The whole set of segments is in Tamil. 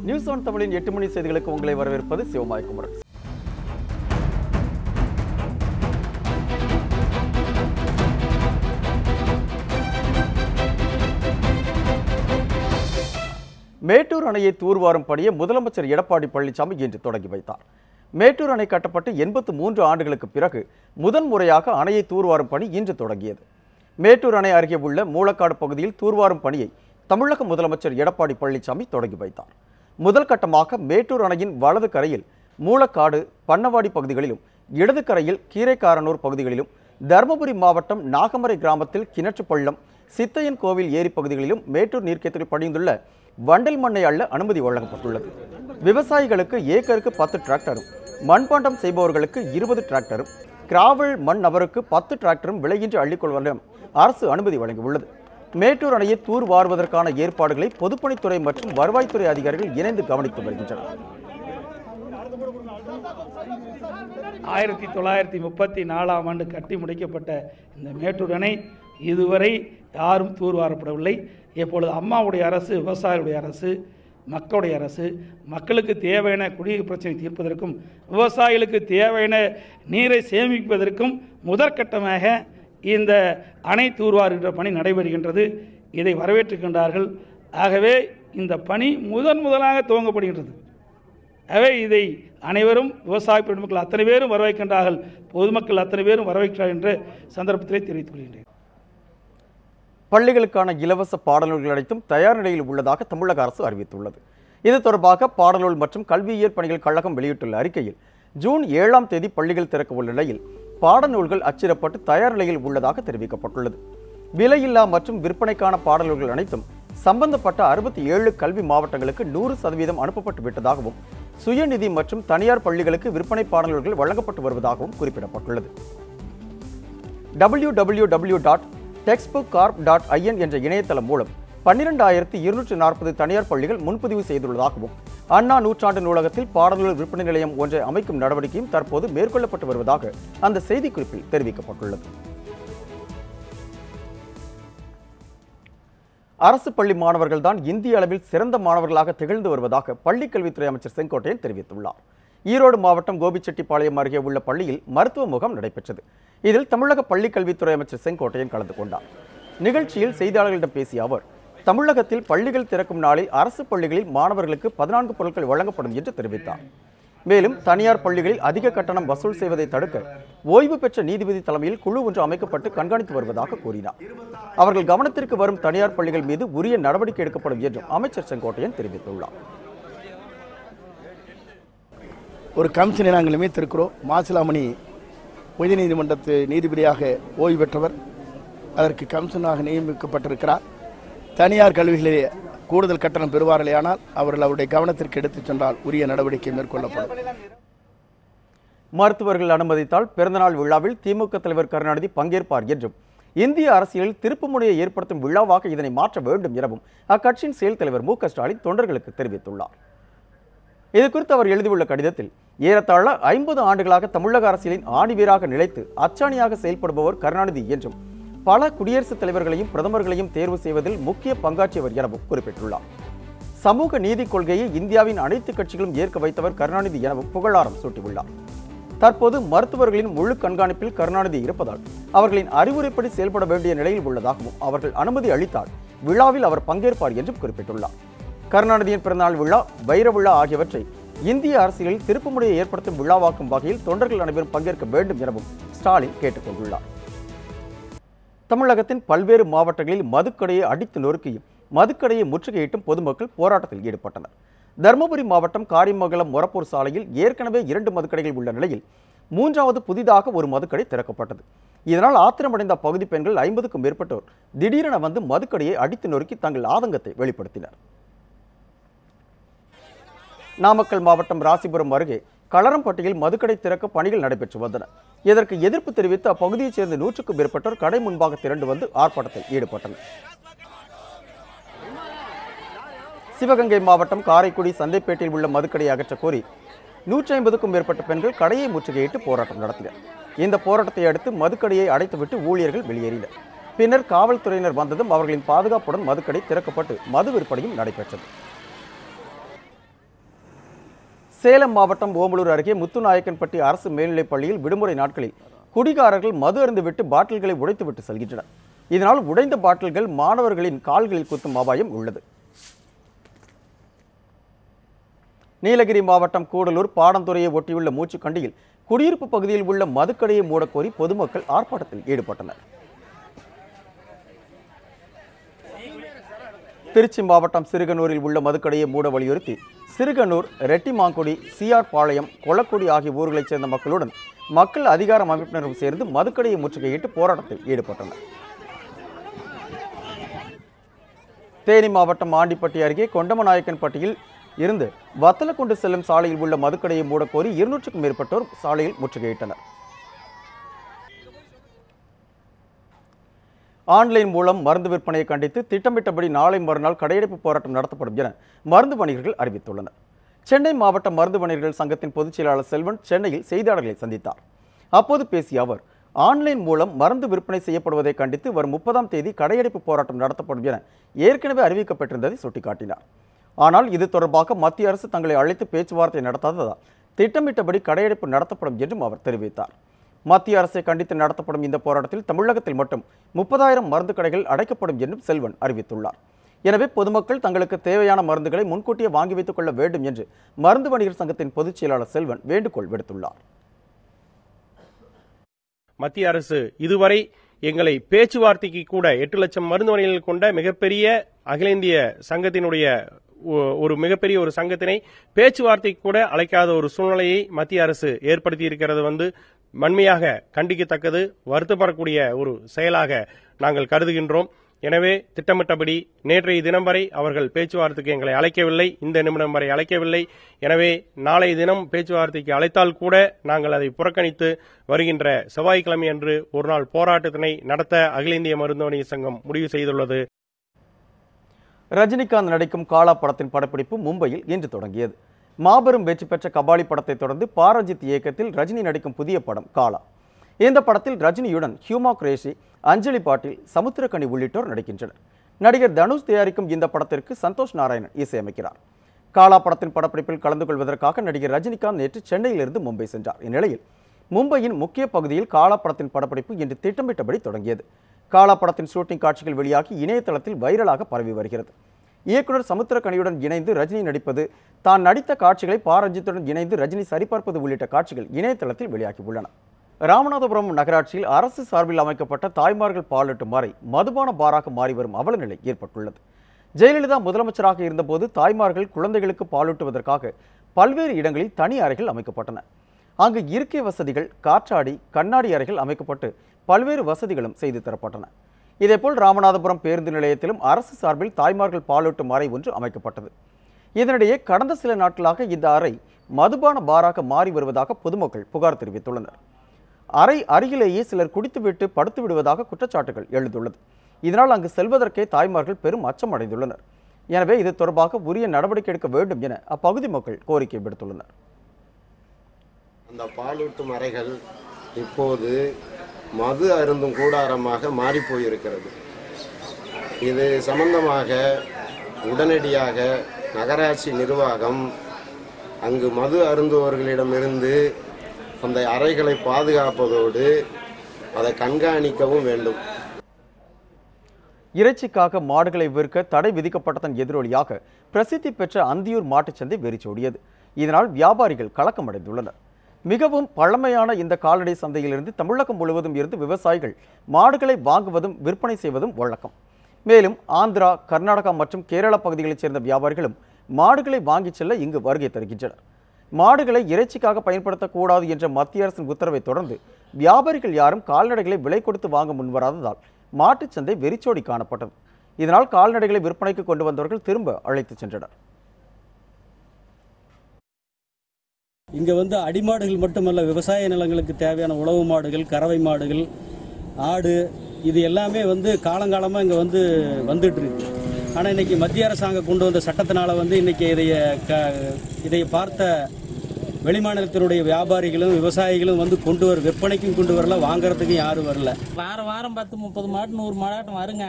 நியூஸ் ஆன் தமிழின் 8 மணி செய்திகளுக்கு உங்களை வரவேற்பது சிவமாயகுமரன். மேட்டூர் அணையை தூர்வாரும் பணியை முதலமைச்சர் எடப்பாடி பழனிசாமி இன்று தொடங்கி வைத்தார். மேட்டூர் அணை கட்டப்பட்டு 83 ஆண்டுகளுக்கு பிறகு முதன்முறையாக அணையை தூர்வாரும் பணி இன்று தொடங்கியது. மேட்டூர் அணை அருகே உள்ள மூலக்காடு பகுதியில் தூர்வாரும் பணியை தமிழக முதலமைச்சர் எடப்பாடி பழனிசாமி தொடங்கி வைத்தார். முதல் கட்டமாக மேட்டூர் அணையின் வலது கரையில் மூலக்காடு, பண்ணவாடி பகுதிகளிலும், இடது கரையில் கீரைக்காரனூர் பகுதிகளிலும், தருமபுரி மாவட்டம் நாகமரை கிராமத்தில் கிணற்றுப்பள்ளம், சித்தையன் கோவில் ஏரி பகுதிகளிலும் மேட்டூர் நீர்க்கேற்றில் படிந்துள்ள வண்டல் மண்ணை அள்ள அனுமதி வழங்கப்பட்டுள்ளது. விவசாயிகளுக்கு ஏக்கருக்கு 10 டிராக்டரும், மண்பாண்டம் செய்பவர்களுக்கு 20 டிராக்டரும், கிராவல் மண் நபருக்கு 10 டிராக்டரும் விலையின்றி அள்ளிக்கொள்வதும் அரசு அனுமதி வழங்கியுள்ளது. மேட்டூர் அணையை தூர் வாருவதற்கான ஏற்பாடுகளை பொதுப்பணித்துறை மற்றும் வருவாய்த்துறை அதிகாரிகள் இணைந்து கவனித்து வருகின்றனர். 1934ஆம் ஆண்டு கட்டி முடிக்கப்பட்ட இந்த மேட்டூர் அணை இதுவரை யாரும் தூர்வாரப்படவில்லை. இப்பொழுது அம்மாவுடைய அரசு, விவசாயிகளுடைய அரசு, மக்களுடைய அரசு, மக்களுக்கு தேவையான குடிநீர் பிரச்சனை தீர்ப்பதற்கும் விவசாயிகளுக்கு தேவையான நீரை சேமிப்பதற்கும் முதற்கட்டமாக இந்த அணை தூர்வாருகின்ற பணி நடைபெறுகின்றது. இதை வரவேற்றுகின்றார்கள். ஆகவே இந்த பணி முதலாக துவங்கப்படுகின்றது. ஆகவே இதை அனைவரும் விவசாய பெருமக்கள் அத்தனை பேரும் வரவேற்கின்றார்கள், பொதுமக்கள் அத்தனை பேரும் வரவேற்கிறார்கள் என்ற சந்தர்ப்பத்திலே தெரிவித்துக் கொள்கின்றேன். பள்ளிகளுக்கான இலவச பாடநூல்கள் அனைத்தும் தயார் நிலையில் உள்ளதாக தமிழக அரசு அறிவித்துள்ளது. இது தொடர்பாக பாடநூல் மற்றும் கல்வியியல் பணிகள் கழகம் வெளியிட்டுள்ள அறிக்கையில், ஜூன் 7ஆம் தேதி பள்ளிகள் திறக்க உள்ள நிலையில் பாடநூல்கள் அச்சிடப்பட்டு தயார் நிலையில் உள்ளதாக தெரிவிக்கப்பட்டுள்ளது. விலையில்லா மற்றும் விற்பனைக்கான பாடநூல்கள் அனைத்தும் சம்பந்தப்பட்ட 67 கல்வி மாவட்டங்களுக்கு 100% அனுப்பப்பட்டு விட்டதாகவும், சுயநிதி மற்றும் தனியார் பள்ளிகளுக்கு விற்பனை பாடநூல்கள் வழங்கப்பட்டு வருவதாகவும் குறிப்பிடப்பட்டுள்ளது. www.textbookcorp.in என்ற இணையதளம் மூலம் 12,240 தனியார் பள்ளிகள் முன்பதிவு செய்துள்ளதாகவும், அண்ணா நூற்றாண்டு நூலகத்தில் பாடநூல் விற்பனை நிலையம் ஒன்றை அமைக்கும் நடவடிக்கையும் தற்போது மேற்கொள்ளப்பட்டு வருவதாக அந்த செய்திக்குறிப்பில் தெரிவிக்கப்பட்டுள்ளது. அரசு பள்ளி மாணவர்கள் தான் இந்திய அளவில் சிறந்த மாணவர்களாக திகழ்ந்து வருவதாக பள்ளிக்கல்வித்துறை அமைச்சர் செங்கோட்டையன் தெரிவித்துள்ளார். ஈரோடு மாவட்டம் கோபிச்செட்டிப்பாளையம் அருகே உள்ள பள்ளியில் மருத்துவ முகாம் நடைபெற்றது. இதில் தமிழக பள்ளிக்கல்வித்துறை அமைச்சர் செங்கோட்டையன் கலந்து கொண்டார். நிகழ்ச்சியில் செய்தியாளர்களிடம் பேசிய அவர், தமிழகத்தில் பள்ளிகள் திறக்கும் நாளில் அரசு பள்ளிகளில் மாணவர்களுக்கு 14 பொருட்கள் வழங்கப்படும் என்று தெரிவித்தார். மேலும் தனியார் பள்ளிகளில் அதிக கட்டணம் வசூல் செய்வதை தடுக்க ஓய்வு பெற்ற நீதிபதி தலைமையில் குழு ஒன்று அமைக்கப்பட்டு கண்காணித்து வருவதாக கூறினார். அவர்கள் கவனத்திற்கு வரும் தனியார் பள்ளிகள் மீது உரிய நடவடிக்கை எடுக்கப்படும் என்றும் அமைச்சர் செங்கோட்டையன் தெரிவித்துள்ளார். ஒரு கமிஷனை நாங்கள் நியமித்திருக்கிறோம். மாசிலாமணி உயர்நீதிமன்றத்து நீதிபதியாக ஓய்வு பெற்றவர் அதற்கு கமிஷனாக நியமிக்கப்பட்டிருக்கிறார். தனியார் கல்விகளிலே கூடுதல் கட்டணம் பெறுவார்களேயானால் அவர்கள் அவருடைய கவனத்திற்கு எடுத்துச் சென்றால் உரிய நடவடிக்கை மேற்கொள்ளப்படும். மருத்துவர்கள் அனுமதித்தால் பிறந்தநாள் விழாவில் திமுக தலைவர் கருணாநிதி பங்கேற்பார் என்றும், இந்திய அரசியலில் திருப்புமுனையை ஏற்படுத்தும் விழாவாக இதனை மாற்ற வேண்டும் எனவும் அக்கட்சியின் செயல் தலைவர் மு க ஸ்டாலின் தொண்டர்களுக்கு தெரிவித்துள்ளார். இதுகுறித்து அவர் எழுதியுள்ள கடிதத்தில், ஏறத்தாழ 50 ஆண்டுகளாக தமிழக அரசியலின் ஆணிவேராக நிலைத்து அச்சாணியாக செயல்படுபவர் கருணாநிதி என்றும், பல குடியரசுத் தலைவர்களையும் பிரதமர்களையும் தேர்வு செய்வதில் முக்கிய பங்காற்றியவர் எனவும் குறிப்பிட்டுள்ளார். சமூக நீதி கொள்கையை இந்தியாவின் அனைத்து கட்சிகளும் ஏற்க வைத்தவர் கருணாநிதி எனவும் புகழாரம் சூட்டியுள்ளார். தற்போது மருத்துவர்களின் முழு கண்காணிப்பில் கருணாநிதி இருப்பதால் அவர்களின் அறிவுரைப்படி செயல்பட வேண்டிய நிலையில் உள்ளதாகவும், அவர்கள் அனுமதி அளித்தால் விழாவில் அவர் பங்கேற்பார் என்றும் குறிப்பிட்டுள்ளார். கருணாநிதியின் பிறந்தநாள் விழா, வைர விழா ஆகியவற்றை இந்திய அரசியலில் திருப்புமுனையை ஏற்படுத்தும் விழாவாக்கும் வகையில் தொண்டர்கள் அனைவரும் பங்கேற்க வேண்டும் எனவும் ஸ்டாலின் கேட்டுக்கொண்டுள்ளார். தமிழகத்தின் பல்வேறு மாவட்டங்களில் மதுக்கடையை அடித்து நொறுக்கியும் மதுக்கடையை முற்றுகையிட்டும் பொதுமக்கள் போராட்டத்தில் ஈடுபட்டனர். தருமபுரி மாவட்டம் காரிமங்கலம் மொரப்பூர் சாலையில் ஏற்கனவே 2 மதுக்கடைகள் உள்ள நிலையில் 3வது புதிதாக ஒரு மதுக்கடை திறக்கப்பட்டது. இதனால் ஆத்திரமடைந்த அப்பகுதி பெண்கள் 50க்கும் மேற்பட்டோர் திடீரென வந்து மதுக்கடையை அடித்து நொறுக்கி தங்கள் ஆதங்கத்தை வெளிப்படுத்தினர். நாமக்கல் மாவட்டம் ராசிபுரம் அருகே களரம்பட்டியில் மதுக்கடை திறக்க பணிகள் நடைபெற்று வந்தன. இதற்கு எதிர்ப்பு தெரிவித்து அப்பகுதியைச் சேர்ந்த 100க்கும் மேற்பட்டோர் கடை முன்பாக திரண்டு வந்து ஆர்ப்பாட்டத்தில் ஈடுபட்டனர். சிவகங்கை மாவட்டம் காரைக்குடி சந்தைப்பேட்டையில் உள்ள மதுக்கடையை அகற்ற கோரி 150க்கும் மேற்பட்ட பெண்கள் கடையை முற்றுகையிட்டு போராட்டம் நடத்தினர். இந்த போராட்டத்தை அடுத்து மதுக்கடையை அடைத்துவிட்டு ஊழியர்கள் வெளியேறினர். பின்னர் காவல்துறையினர் வந்ததும் அவர்களின் பாதுகாப்புடன் மதுக்கடை திறக்கப்பட்டு மது விற்பனையும் நடைபெற்றது. சேலம் மாவட்டம் ஓமலூர் அருகே முத்துநாயக்கன்பட்டி அரசு மேல்நிலைப் பள்ளியில் விடுமுறை நாட்களில் குடிகாரர்கள் மது அருந்துவிட்டு பாட்டில்களை உடைத்துவிட்டு செல்கின்றனர். இதனால் உடைந்த பாட்டில்கள் மாணவர்களின் கால்களில் குத்தும் அபாயம் உள்ளது. நீலகிரி மாவட்டம் கூடலூர் பாடந்துறையை ஒட்டியுள்ள மூச்சுக்கண்டியில் குடியிருப்பு பகுதியில் உள்ள மதுக்கடையை மூடக்கோரி பொதுமக்கள் ஆர்ப்பாட்டத்தில் ஈடுபட்டனர். திருச்சி மாவட்டம் சிறுகனூரில் உள்ள மதுக்கடையை மூட வலியுறுத்தி சிறுகனூர், ரெட்டிமாங்குடி, சிஆர் பாளையம், கொளக்குடி ஆகிய ஊர்களைச் சேர்ந்த மக்களுடன் மக்கள் அதிகார அமைப்பினரும் சேர்ந்து மதுக்கடையை முற்றுகையிட்டு போராட்டத்தில் ஈடுபட்டனர். தேனி மாவட்டம் ஆண்டிப்பட்டி அருகே கொண்டமநாயக்கன்பட்டியில் இருந்து வத்தல கொண்டு செல்லும் சாலையில் உள்ள மதுக்கடையை மூடக்கோரி 200க்கும் மேற்பட்டோர் சாலையில் முற்றுகையிட்டனர். ஆன்லைன் மூலம் மருந்து விற்பனையை கண்டித்து திட்டமிட்டபடி நாளை மறுநாள் கடையடைப்பு போராட்டம் நடத்தப்படும் என மருந்து வணிகர்கள் அறிவித்துள்ளனர். சென்னை மாவட்ட மருந்து வணிகர்கள் சங்கத்தின் பொதுச் செயலாளர் செல்வன் சென்னையில் செய்தியாளர்களை சந்தித்தார். அப்போது பேசிய அவர், ஆன்லைன் மூலம் மருந்து விற்பனை செய்யப்படுவதை கண்டித்து வரும் 30ஆம் தேதி கடையடைப்பு போராட்டம் நடத்தப்படும் என ஏற்கனவே அறிவிக்கப்பட்டிருந்ததை சுட்டிக்காட்டினார். ஆனால் இது தொடர்பாக மத்திய அரசு தங்களை அழைத்து பேச்சுவார்த்தை நடத்தாததால் திட்டமிட்டபடி கடையடைப்பு நடத்தப்படும் என்றும் அவர் தெரிவித்தார். மத்திய அரசை கண்டித்து நடத்தப்படும் இந்த போராட்டத்தில் தமிழகத்தில் மட்டும் 30,000 மருந்து கடைகள் அடைக்கப்படும் என்றும் செல்வன் அறிவித்துள்ளார். எனவே பொதுமக்கள் தங்களுக்கு தேவையான மருந்துகளை முன்கூட்டியே வாங்கி வைத்துக் கொள்ள வேண்டும் என்று மருந்து வணிகர் சங்கத்தின் பொதுச் செயலாளர் செல்வன் வேண்டுகோள் விடுத்துள்ளார். மத்திய அரசு இதுவரை எங்களை பேச்சுவார்த்தைக்கு கூட 8 லட்சம் மருந்து வணிகர்கள் கொண்ட மிகப்பெரிய அகில இந்திய சங்கத்தினுடைய ஒரு மிகப்பெரிய ஒரு சங்கத்தினை பேச்சுவார்த்தைக்கு கூட அழைக்காத ஒரு சூழ்நிலையை மத்திய அரசு ஏற்படுத்தி இருக்கிறது வன்மையாக கண்டிக்கத்தக்கது, வருத்தப்படக்கூடிய ஒரு செயலாக நாங்கள் கருதுகின்றோம். எனவே திட்டமிட்டபடி நேற்றைய தினம் வரை அவர்கள் பேச்சுவார்த்தைக்கு எங்களை அழைக்கவில்லை, இந்த நிமிடம் வரை அழைக்கவில்லை. எனவே நாளைய தினம் பேச்சுவார்த்தைக்கு அழைத்தால் கூட நாங்கள் அதை புறக்கணித்து வருகின்ற செவ்வாய்க்கிழமை அன்று ஒரு நாள் போராட்டத்தினை நடத்த அகில இந்திய மருந்து வணிக சங்கம் முடிவு செய்துள்ளது. ரஜினிகாந்த் நடிக்கும் காலா படத்தின் படப்பிடிப்பு மும்பையில் இன்று தொடங்கியது. மாபெரும் வெற்றி பெற்ற கபாலி படத்தை தொடர்ந்து பாரஜித் இயக்கத்தில் ரஜினி நடிக்கும் புதிய படம் காலா. இந்த படத்தில் ரஜினியுடன் ஹியூமா குரேஷி, அஞ்சலி பாட்டில், சமுத்திரக்கனி உள்ளிட்டோர் நடிக்கின்றனர். நடிகர் தனுஷ் தயாரிக்கும் இந்த படத்திற்கு சந்தோஷ் நாராயணன் இசையமைக்கிறார். காலா படத்தின் படப்பிடிப்பில் கலந்து கொள்வதற்காக நடிகர் ரஜினிகாந்த் நேற்று சென்னையிலிருந்து மும்பை சென்றார். இந்நிலையில் மும்பையின் முக்கிய பகுதியில் காலா படத்தின் படப்பிடிப்பு இன்று திட்டமிட்டபடி தொடங்கியது. காலா படத்தின் ஷூட்டிங் காட்சிகள் வெளியாகி இணையதளத்தில் வைரலாக பரவி வருகிறது. இயக்குனர் சமுத்திரக்கனியுடன் இணைந்து ரஜினி நடிப்பது, தான் நடித்த காட்சிகளை பாரஞ்சித்துடன் இணைந்து ரஜினி சரிபார்ப்பது உள்ளிட்ட காட்சிகள் இணையதளத்தில் வெளியாகியுள்ளன. ராமநாதபுரம் நகராட்சியில் அரசு சார்பில் அமைக்கப்பட்ட தாய்மார்கள் பாலூட்டும் அறை மதுபான பாராக மாறி வரும் அவல நிலை ஏற்பட்டுள்ளது. ஜெயலலிதா முதலமைச்சராக இருந்தபோது தாய்மார்கள் குழந்தைகளுக்கு பாலூட்டுவதற்காக பல்வேறு இடங்களில் தனி அறைகள் அமைக்கப்பட்டன. அங்கு இருக்கை வசதிகள், காற்றாடி, கண்ணாடி அறைகள் அமைக்கப்பட்டு பல்வேறு வசதிகளும் செய்து தரப்பட்டன. இதேபோல் ராமநாதபுரம் பேருந்து நிலையத்திலும் அரசு சார்பில் தாய்மார்கள் பாலூட்டும் அறை ஒன்று அமைக்கப்பட்டது. இதனிடையே கடந்த சில நாட்களாக இந்த அறை மதுபான பாராக மாறி வருவதாக பொதுமக்கள் புகார் தெரிவித்துள்ளனர். அறை அருகிலேயே சிலர் குடித்துவிட்டு படுத்து விடுவதாக குற்றச்சாட்டுகள் எழுந்துள்ளது. இதனால் அங்கு செல்வதற்கே தாய்மார்கள் பெரும் அச்சம் அடைந்துள்ளனர். எனவே இது தொடர்பாக உரிய நடவடிக்கை எடுக்க வேண்டும் என அப்பகுதி மக்கள் கோரிக்கை விடுத்துள்ளனர். அந்த பாலூட்டும் அறைகள் இப்போது மது அருந்தும் கூடாரமாக மாறி போயிருக்கிறது. இது சம்பந்தமாக உடனடியாக நகராட்சி நிர்வாகம் அங்கு மது அருந்துவர்களிடமிருந்து அந்த அறைகளை பாதுகாப்பதோடு அதை கண்காணிக்கவும் வேண்டும். இறைச்சிக்காக மாடுகளை விற்க தடை விதிக்கப்பட்டதன் எதிரொலியாக பிரசித்தி பெற்ற அந்தியூர் மாட்டுச்சந்தை வெறிச்சோடியது. இதனால் வியாபாரிகள் கலக்கமடைந்துள்ளனர். மிகவும் பழமையான இந்த கால்நடை சந்தையிலிருந்து தமிழகம் முழுவதும் இருந்து விவசாயிகள் மாடுகளை வாங்குவதும் விற்பனை செய்வதும் வழக்கம். மேலும் ஆந்திரா, கர்நாடகா மற்றும் கேரளா பகுதிகளைச் சேர்ந்த வியாபாரிகளும் மாடுகளை வாங்கிச் செல்ல இங்கு வருகை தருகின்றனர். மாடுகளை இறைச்சிக்காக பயன்படுத்தக்கூடாது என்ற மத்திய அரசின் உத்தரவை தொடர்ந்து வியாபாரிகள் யாரும் கால்நடைகளை விலை கொடுத்து வாங்க முன்வராததால் மாட்டுச்சந்தை வெறிச்சோடி காணப்பட்டது. இதனால் கால்நடைகளை விற்பனைக்கு கொண்டு வந்தவர்கள் திரும்ப அழைத்து சென்றனர். இங்கே அடிமாடுகள் மட்டுமல்ல, விவசாய நிலங்களுக்கு தேவையான உழவு மாடுகள், கறவை மாடுகள், ஆடு, இது எல்லாமே காலங்காலமாக இங்கே வந்துட்டு இருக்கு. ஆனால் இன்றைக்கி மத்திய அரசாங்கம் கொண்டு வந்த சட்டத்தினால இன்றைக்கி இதை பார்த்த வெளிமாநிலத்தினுடைய வியாபாரிகளும் விவசாயிகளும் கொண்டு விற்பனைக்கும் கொண்டு வரல, வாங்குறதுக்கும் யாரும் வரல. வாரம் 10-30 மாடு 100 மாடாட்டம் வருங்க.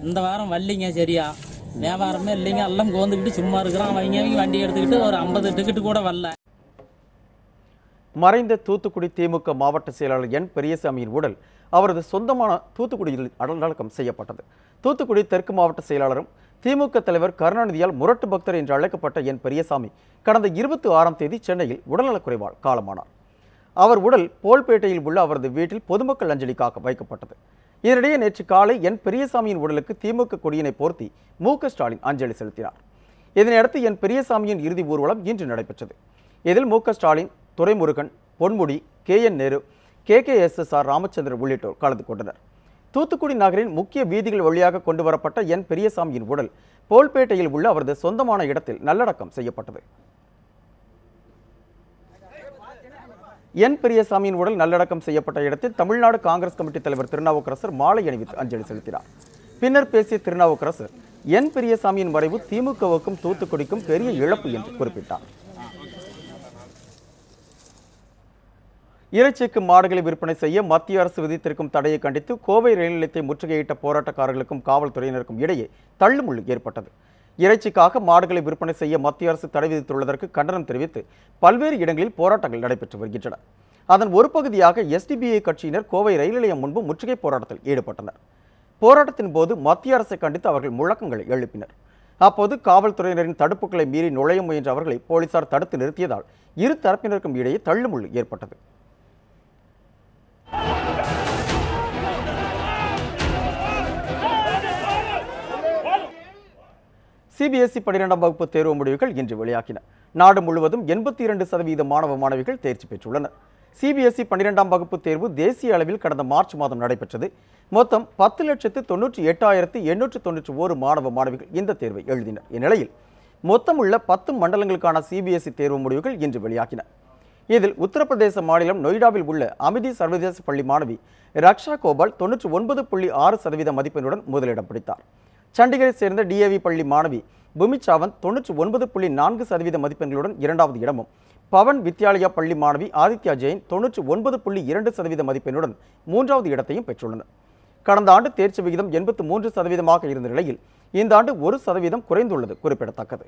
இந்த வாரம் வரலிங்க, சரியா வியாபாரமே இல்லைங்க. எல்லாம் கோந்துக்கிட்டு சும்மா இருக்கிறோம். அவங்க வண்டி எடுத்துக்கிட்டு ஒரு 50 டிக்கெட்டு கூட வரல. மறைந்த தூத்துக்குடி திமுக மாவட்ட செயலாளர் என் பெரியசாமியின் உடல் அவரது சொந்தமான தூத்துக்குடியில் நல்லடக்கம் செய்யப்பட்டது. தூத்துக்குடி தெற்கு மாவட்ட செயலாளரும் திமுக தலைவர் கருணாநிதியால் முரட்டு பக்தர் என்று அழைக்கப்பட்ட என் பெரியசாமி கடந்த 26ஆம் தேதி சென்னையில் உடல்நலக்குறைவால் காலமானார். அவர் உடல் போல்பேட்டையில் உள்ள அவரது வீட்டில் பொதுமக்கள் அஞ்சலிக்காக வைக்கப்பட்டது. இதனிடையே நேற்று காலை என் பெரியசாமியின் உடலுக்கு திமுக கொடியினை போர்த்தி மு.க.ஸ்டாலின் அஞ்சலி செலுத்தினார். இதனையடுத்து என் பெரியசாமியின் இறுதி ஊர்வலம் இன்று நடைபெற்றது. இதில் மு.க.ஸ்டாலின், துரைமுருகன், பொன்முடி, KN நேரு, KKSSR ராமச்சந்திரன் உள்ளிட்டோர் கலந்து கொண்டனர். தூத்துக்குடி நகரின் முக்கிய வீதிகள் வழியாக கொண்டு வரப்பட்ட என் பெரியசாமியின் உடல் போல்பேட்டையில் உள்ள அவரது சொந்தமான இடத்தில் நல்லடக்கம் செய்யப்பட்டது. என் பெரியசாமியின் உடல் நல்லடக்கம் செய்யப்பட்ட இடத்தில் தமிழ்நாடு காங்கிரஸ் கமிட்டி தலைவர் திருநாவுக்கரசர் மாலை அணிவித்து அஞ்சலி செலுத்தினார். பின்னர் பேசிய திருநாவுக்கரசர் என் பெரியசாமியின் மறைவு திமுகவுக்கும் தூத்துக்குடிக்கும் பெரிய இழப்பு என்று குறிப்பிட்டார். இறைச்சிக்கு மாடுகளை விற்பனை செய்ய மத்திய அரசு விதித்திருக்கும் தடையை கண்டித்து கோவை ரயில் நிலையத்தை முற்றுகையிட்ட போராட்டக்காரர்களுக்கும் காவல்துறையினருக்கும் இடையே தள்ளுமுள்ளு ஏற்பட்டது. இறைச்சிக்காக மாடுகளை விற்பனை செய்ய மத்திய அரசு தடை விதித்துள்ளதற்கு கண்டனம் தெரிவித்து பல்வேறு இடங்களில் போராட்டங்கள் நடைபெற்று வருகின்றன. அதன் ஒரு பகுதியாக SDPI கட்சியினர் கோவை ரயில் நிலையம் முன்பு முற்றுகை போராட்டத்தில் ஈடுபட்டனர். போராட்டத்தின் போது மத்திய அரசை கண்டித்து அவர்கள் முழக்கங்களை எழுப்பினர். அப்போது காவல்துறையினரின் தடுப்புகளை மீறி நுழைய முயன்ற அவர்களை போலீசார் தடுத்து நிறுத்தியதால் இரு தரப்பினருக்கும் இடையே தள்ளுமுள்ளு ஏற்பட்டது. CBSE 12ஆம் வகுப்பு தேர்வு முடிவுகள் இன்று வெளியாகின. நாடு முழுவதும் 82% மாணவ மாணவிகள் தேர்ச்சி பெற்றுள்ளனர். CBSE 12ஆம் வகுப்பு தேர்வு தேசிய அளவில் கடந்த மார்ச் மாதம் நடைபெற்றது. மொத்தம் 10,98,891 மாணவ மாணவிகள் இந்த தேர்வை எழுதினர். இந்நிலையில் மொத்தமுள்ள 10 மண்டலங்களுக்கான CBSE தேர்வு முடிவுகள் இன்று வெளியாகின. இதில் உத்தரப்பிரதேச மாநிலம் நொய்டாவில் உள்ள அமிதி சர்வதேச பள்ளி மாணவி ரக்ஷா கோபால் 99.6% மதிப்பெண்ணுடன் முதலிடம் பிடித்தார். சண்டிகரை சேர்ந்த DAV பள்ளி மாணவி பூமி சாவந்த் 99.4% மதிப்பெண்களுடன் இரண்டாவது இடமும், பவன் வித்யாலயா பள்ளி மாணவி ஆதித்யா ஜெயின் 99.2% மதிப்பெண்ணுடன் மூன்றாவது இடத்தையும் பெற்றுள்ளனர். கடந்த ஆண்டு தேர்ச்சி விகிதம் 83% இருந்த நிலையில் இந்த ஆண்டு 1% குறைந்துள்ளது குறிப்பிடத்தக்கது.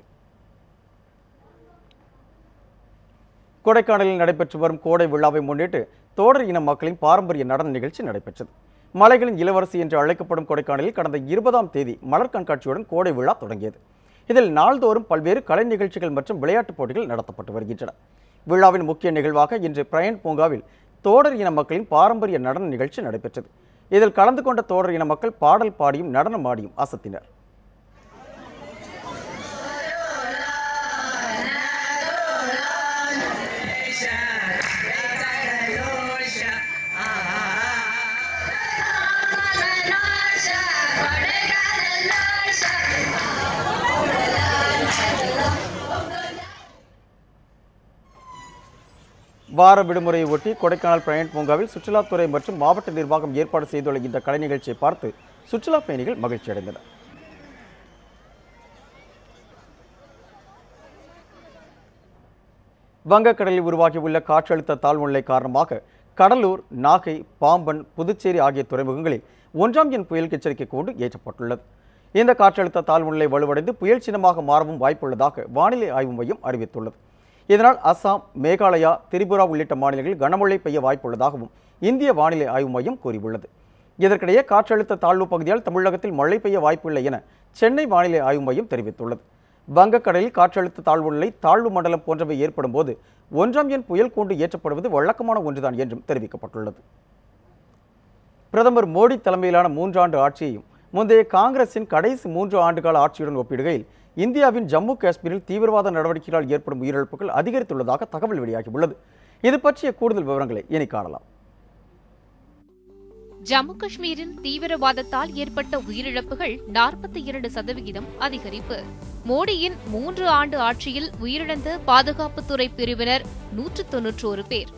கொடைக்கானலில் நடைபெற்று வரும் கோடை விழாவை முன்னிட்டு தோடர் இன மக்களின் பாரம்பரிய நடன நிகழ்ச்சி நடைபெற்றது. மலைகளின் இளவரசி என்று அழைக்கப்படும் கொடைக்கானலில் கடந்த 20ஆம் தேதி மலர் கண்காட்சியுடன் கோடை விழா தொடங்கியது. இதில் நாள்தோறும் பல்வேறு கலை நிகழ்ச்சிகள் மற்றும் விளையாட்டுப் போட்டிகள் நடத்தப்பட்டு வருகின்றன. விழாவின் முக்கிய நிகழ்வாக இன்று பிரயன் பூங்காவில் தோடர் இன மக்களின் பாரம்பரிய நடன நிகழ்ச்சி நடைபெற்றது. இதில் கலந்து கொண்ட தோடர் இன மக்கள் பாடல் பாடியும் நடனம் ஆடியும் அசத்தினர். வார விடுமுறையை ஒட்டி கொடைக்கானல் பிரயன் பூங்காவில் சுற்றுலாத்துறை மற்றும் மாவட்ட நிர்வாகம் ஏற்பாடு செய்துள்ள இந்த கலை நிகழ்ச்சியை பார்த்து சுற்றுலா பயணிகள் மகிழ்ச்சி அடைந்தனர். வங்கக்கடலில் உருவாகியுள்ள காற்றழுத்த தாழ்வுநிலை காரணமாக கடலூர், நாகை, பாம்பன், புதுச்சேரி ஆகிய துறைமுகங்களில் 1ஆம் எண் புயல் எச்சரிக்கை கூண்டு ஏற்றப்பட்டுள்ளது. இந்த காற்றழுத்த தாழ்வுநிலை வலுவடைந்து புயல் சின்னமாக மாறவும் வாய்ப்புள்ளதாக வானிலை ஆய்வு மையம் அறிவித்துள்ளது. இதனால் அசாம், மேகாலயா, திரிபுரா உள்ளிட்ட மாநிலங்களில் கனமழை பெய்ய வாய்ப்புள்ளதாகவும் இந்திய வானிலை ஆய்வு மையம் கூறியுள்ளது. இதற்கிடையே காற்றழுத்த தாழ்வு பகுதியால் தமிழகத்தில் மழை பெய்ய வாய்ப்பில்லை என சென்னை வானிலை ஆய்வு மையம் தெரிவித்துள்ளது. வங்கக்கடலில் காற்றழுத்த தாழ்வுநிலை, தாழ்வு மண்டலம் போன்றவை ஏற்படும் போது 1ஆம் எண் புயல் கூண்டு ஏற்றப்படுவது வழக்கமான ஒன்றுதான் என்றும் தெரிவிக்கப்பட்டுள்ளது. பிரதமர் மோடி தலைமையிலான 3 ஆண்டு ஆட்சியையும் முந்தைய காங்கிரசின் கடைசி 3 ஆண்டுகால ஆட்சியுடன் ஒப்பிடுகையில் இந்தியாவின் ஜம்மு காஷ்மீரில் தீவிரவாத நடவடிக்கைகளால் ஏற்படும் உயிரிழப்புகள் அதிகரித்துள்ளதாக தகவல் வெளியாகியுள்ளது. இது பற்றிய கூடுதல் விவரங்களை இனி காணலாம். ஜம்மு காஷ்மீரில் தீவிரவாதத்தால் ஏற்பட்ட உயிரிழப்புகள் 42% அதிகரிப்பு. மோடியின் 3 ஆண்டு ஆட்சியில் உயிரிழந்த பாதுகாப்புத்துறை பிரிவினர் 191 பேர்.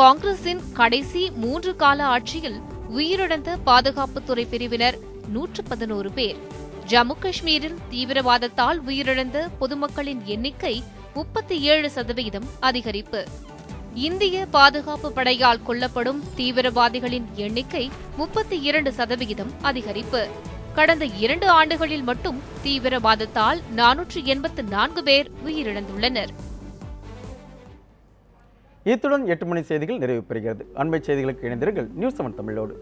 காங்கிரசின் கடைசி 3 கால ஆட்சியில் உயிரிழந்த பாதுகாப்புத்துறை பிரிவினர் 111 பேர். ஜம்மு காஷ்மீரில் தீவிரவாதத்தால் உயிரிழந்த பொதுமக்களின் எண்ணிக்கை 37% அதிகரிப்பு. இந்திய பாதுகாப்பு படையால் கொல்லப்படும் தீவிரவாதிகளின் எண்ணிக்கை 32% அதிகரிப்பு. கடந்த 2 ஆண்டுகளில் மட்டும் தீவிரவாதத்தால் 484 பேர் உயிரிழந்துள்ளனர். இத்துடன் 8 மணி செய்திகள் நிறைவு பெறுகிறது. அண்மை செய்திகளுக்கு இணைந்திருங்கள் நியூஸ் 7 தமிழோடு.